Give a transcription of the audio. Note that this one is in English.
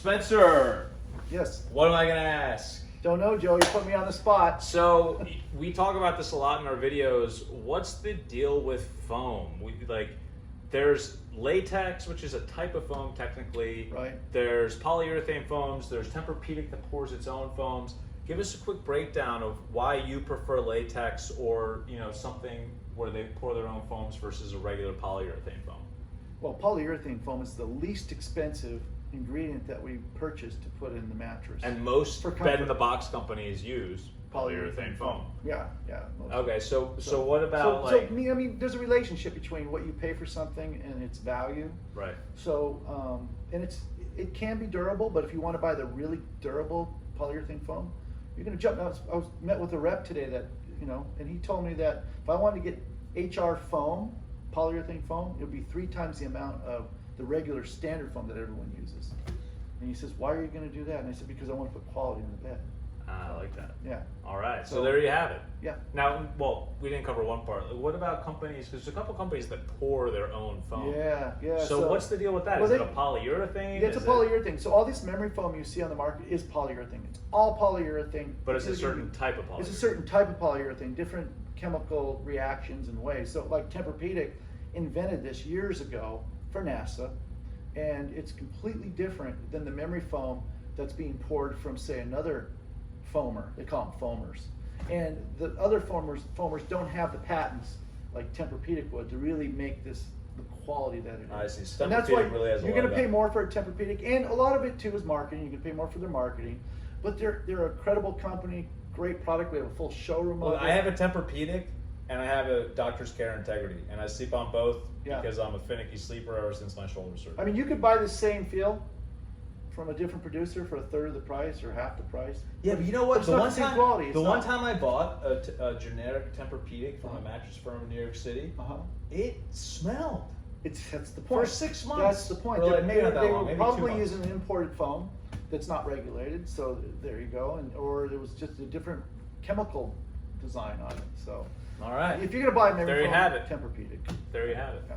Spencer, Yes. what am I going to ask? Don't know, Joe. You put me on the spot. So we talk about this a lot in our videos. What's the deal with foam? There's latex, which is a type of foam technically. Right. There's polyurethane foams. There's Tempur Pedic that pours its own foams. Give us a quick breakdown of why you prefer latex or something where they pour their own foams versus a regular polyurethane foam. Well, polyurethane foam is the least expensive ingredient that we purchase to put in the mattress. And most For bed-in-the-box companies use polyurethane foam. Yeah, yeah. Okay, so what about I mean, there's a relationship between what you pay for something and its value. Right. So, and it can be durable, but if you want to buy the really durable polyurethane foam, you're going to jump. I met with a rep today that, and he told me that if I wanted to get HR foam, polyurethane foam, it would be 3 times the amount of the regular standard foam that everyone uses. And he says, why are you going to do that? And I said, because I want to put quality in the bed. I like that. Yeah. All right. So there you have it. Yeah. Now, well, we didn't cover one part. What about companies? Because there's a couple companies that pour their own foam. Yeah, yeah. So what's the deal with that? Is it a polyurethane? Yeah, it's a polyurethane. So all this memory foam you see on the market is polyurethane. It's all polyurethane. But it's a certain type of polyurethane. It's a certain type of polyurethane, different chemical reactions and ways. So like Tempur Pedic invented this years ago for NASA, and it's completely different than the memory foam that's being poured from, say, another foamer. They call them foamers. And the other foamers don't have the patents like Tempur Pedic would to really make this the quality that it is. I see. And that's why you're going to pay more for a Tempur Pedic, and a lot of it too is marketing. You can pay more for their marketing, but they're a credible company, great product. We have a full showroom. Well, of it. I have a Tempur Pedic, and I have a Doctor's Care Integrity, and I sleep on both because I'm a finicky sleeper ever since my shoulder surgery. I mean, you could buy the same feel from a different producer for a third of the price or half the price. Yeah, but you know what? It's not the same quality. One time I bought a generic Tempur Pedic from a mattress firm in New York City, it smelled. That's the point. For 6 months. That's the point. Well, They not that long, were maybe 2 probably months. using imported foam that's not regulated. So there you go. Or there was just a different chemical design on it. So All right. if you're gonna buy a memory There you foam, have it. Tempur Pedic. There you have it. Yeah.